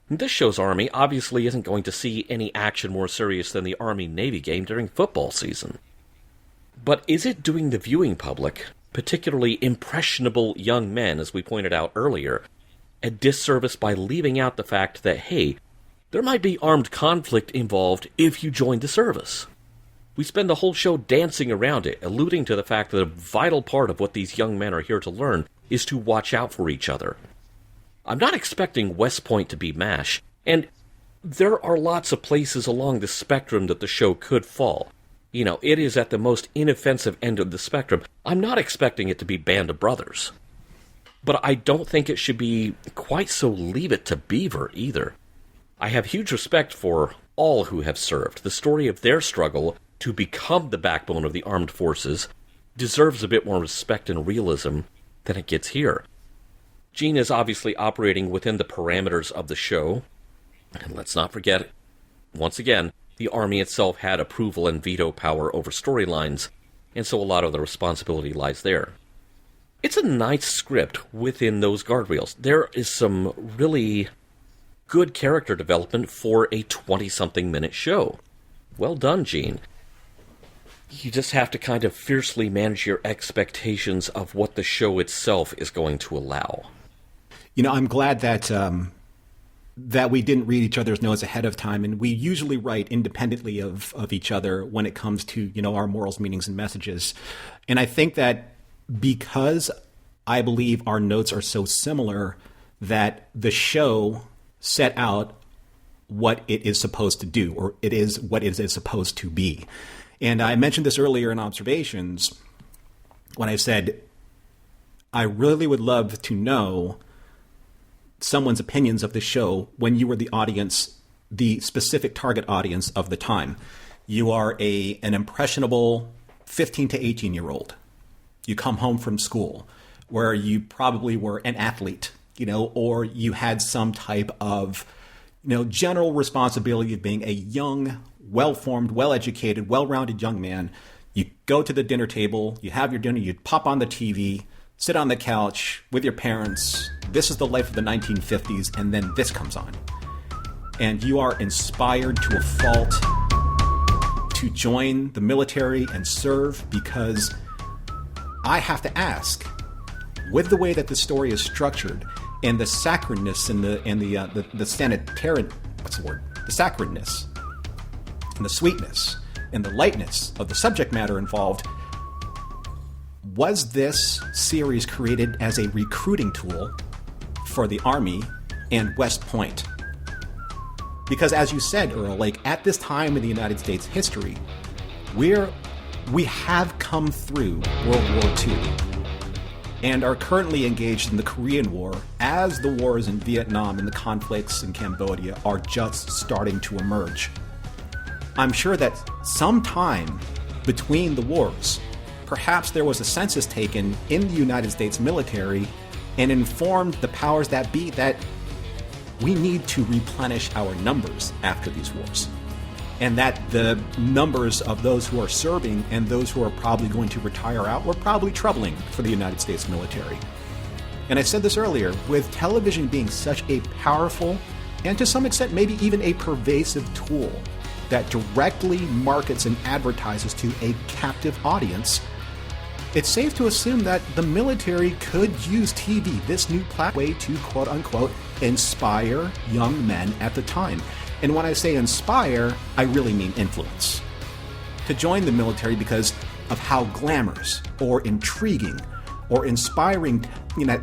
And this show's Army obviously isn't going to see any action more serious than the Army-Navy game during football season. But is it doing the viewing public, particularly impressionable young men, as we pointed out earlier, a disservice by leaving out the fact that, hey, there might be armed conflict involved if you join the service? We spend the whole show dancing around it, alluding to the fact that a vital part of what these young men are here to learn is to watch out for each other. I'm not expecting West Point to be MASH, and there are lots of places along the spectrum that the show could fall. It is at the most inoffensive end of the spectrum. I'm not expecting it to be Band of Brothers. But I don't think it should be quite so Leave It to Beaver either. I have huge respect for all who have served. The story of their struggle to become the backbone of the armed forces deserves a bit more respect and realism than it gets here. Gene is obviously operating within the parameters of the show. And let's not forget, once again, the Army itself had approval and veto power over storylines, and so a lot of the responsibility lies there. It's a nice script within those guardrails. There is some really good character development for a 20-something minute show. Well done, Gene. You just have to kind of fiercely manage your expectations of what the show itself is going to allow. I'm glad that we didn't read each other's notes ahead of time, and we usually write independently of each other when it comes to, our morals, meanings, and messages. And I think that because I believe our notes are so similar, that the show set out what it is supposed to do, or it is what it is supposed to be. And I mentioned this earlier in observations when I said, I really would love to know someone's opinions of the show when you were the audience, the specific target audience of the time. You are an impressionable 15 to 18-year-old. You come home from school where you probably were an athlete, or you had some type of, general responsibility of being a young, well-formed, well-educated, well-rounded young man. You go to the dinner table, you have your dinner, you pop on the TV, sit on the couch with your parents. This is the life of the 1950s, and then this comes on. And you are inspired to a fault to join the military and serve, because I have to ask, with the way that the story is structured and the sacredness and the sanitarian, the sacredness and the sweetness and the lightness of the subject matter involved, was this series created as a recruiting tool for the Army and West Point? Because as you said, Earl, at this time in the United States history, we have come through World War II and are currently engaged in the Korean War as the wars in Vietnam and the conflicts in Cambodia are just starting to emerge. I'm sure that sometime between the wars, perhaps there was a census taken in the United States military and informed the powers that be that we need to replenish our numbers after these wars. And that the numbers of those who are serving and those who are probably going to retire out were probably troubling for the United States military. And I said this earlier, with television being such a powerful and to some extent maybe even a pervasive tool that directly markets and advertises to a captive audience, it's safe to assume that the military could use TV, this new way to quote-unquote inspire young men at the time. And when I say inspire, I really mean influence. To join the military because of how glamorous or intriguing or inspiring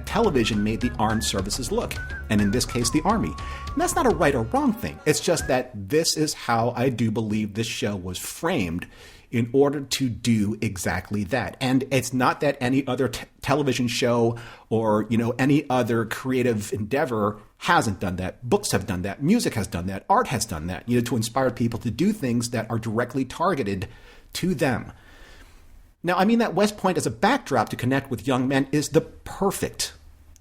television made the armed services look, and in this case, the Army. And that's not a right or wrong thing. It's just that this is how I do believe this show was framed in order to do exactly that. And it's not that any other television show or, any other creative endeavor hasn't done that. Books have done that. Music has done that. Art has done that, to inspire people to do things that are directly targeted to them. Now, I mean that West Point as a backdrop to connect with young men is the perfect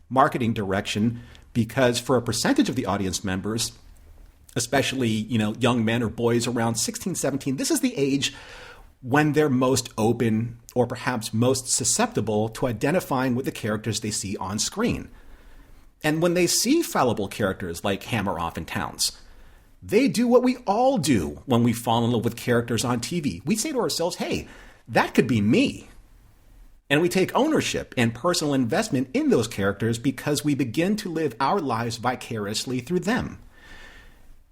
marketing direction, because for a percentage of the audience members, especially, young men or boys around 16, 17, this is the age when they're most open or perhaps most susceptible to identifying with the characters they see on screen. And when they see fallible characters like Hammeroff and Towns, they do what we all do when we fall in love with characters on TV. We say to ourselves, hey, that could be me. And we take ownership and personal investment in those characters because we begin to live our lives vicariously through them.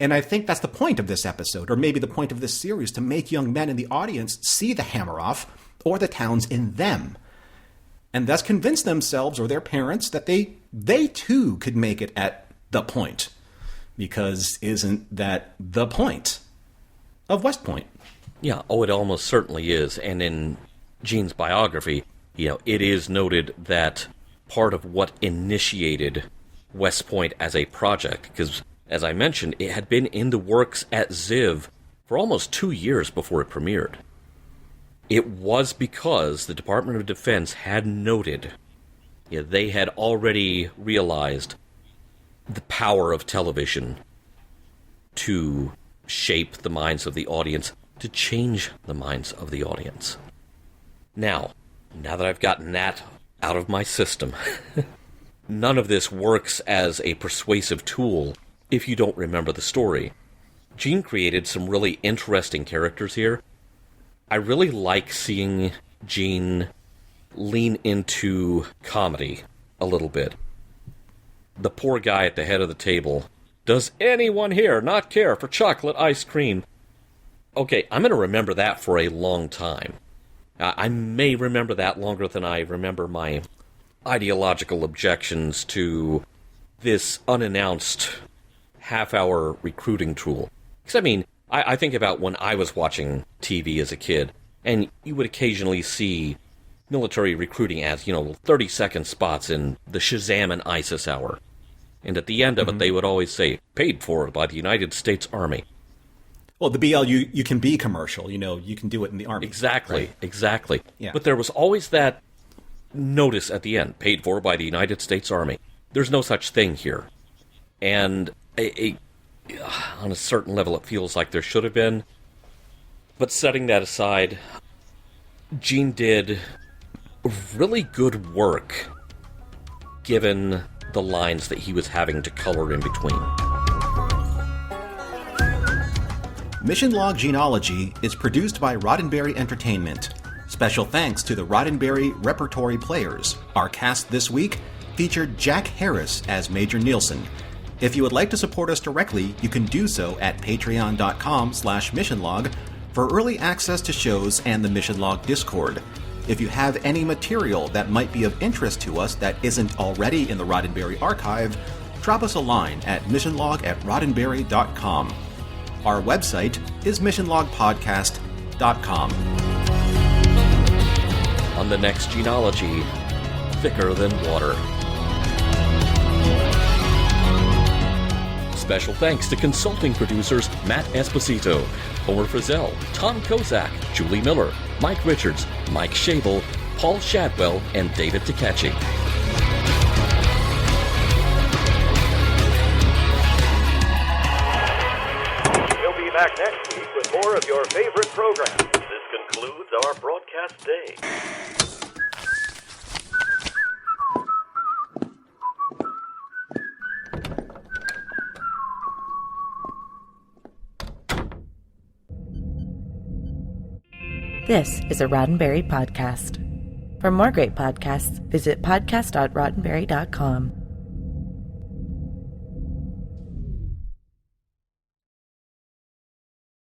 And I think that's the point of this episode, or maybe the point of this series, to make young men in the audience see the Hammeroff or the Towns in them, and thus convince themselves or their parents that they too could make it at the Point. Because isn't that the point of West Point? Yeah, it almost certainly is. And in Gene's biography, it is noted that part of what initiated West Point as a project, because as I mentioned, it had been in the works at Ziv for almost 2 years before it premiered. It was because the Department of Defense had noted, they had already realized the power of television to shape the minds of the audience, to change the minds of the audience. Now that I've gotten that out of my system, none of this works as a persuasive tool if you don't remember the story. Gene created some really interesting characters here. I really like seeing Gene lean into comedy a little bit. The poor guy at the head of the table. Does anyone here not care for chocolate ice cream? Okay, I'm going to remember that for a long time. I may remember that longer than I remember my ideological objections to this unannounced half-hour recruiting tool. Because, I think about when I was watching TV as a kid, and you would occasionally see military recruiting ads, 30-second spots in the Shazam and ISIS hour. And at the end of it, they would always say, paid for by the United States Army. Well, the BL, you can be commercial. You can do it in the Army. Exactly, right? exactly. Yeah. But there was always that notice at the end, paid for by the United States Army. There's no such thing here. And on a certain level, it feels like there should have been. But setting that aside, Gene did really good work, given the lines that he was having to color in between. Mission Log Gene-ology is produced by Roddenberry Entertainment. Special thanks to the Roddenberry Repertory Players. Our cast this week featured Jack Harris as Major Nielson. If you would like to support us directly, you can do so at patreon.com/missionlog for early access to shows and the Mission Log Discord. If you have any material that might be of interest to us that isn't already in the Roddenberry archive, drop us a line at missionlog@roddenberry.com. Our website is missionlogpodcast.com. On the next Gene-ology, thicker than water. Special thanks to consulting producers Matt Esposito, Homer Frizzell, Tom Kozak, Julie Miller, Mike Richards, Mike Shabel, Paul Shadwell, and David Takechi. We'll be back next week with more of your favorite programs. This concludes our broadcast day. This is a Roddenberry podcast. For more great podcasts, visit podcast.roddenberry.com.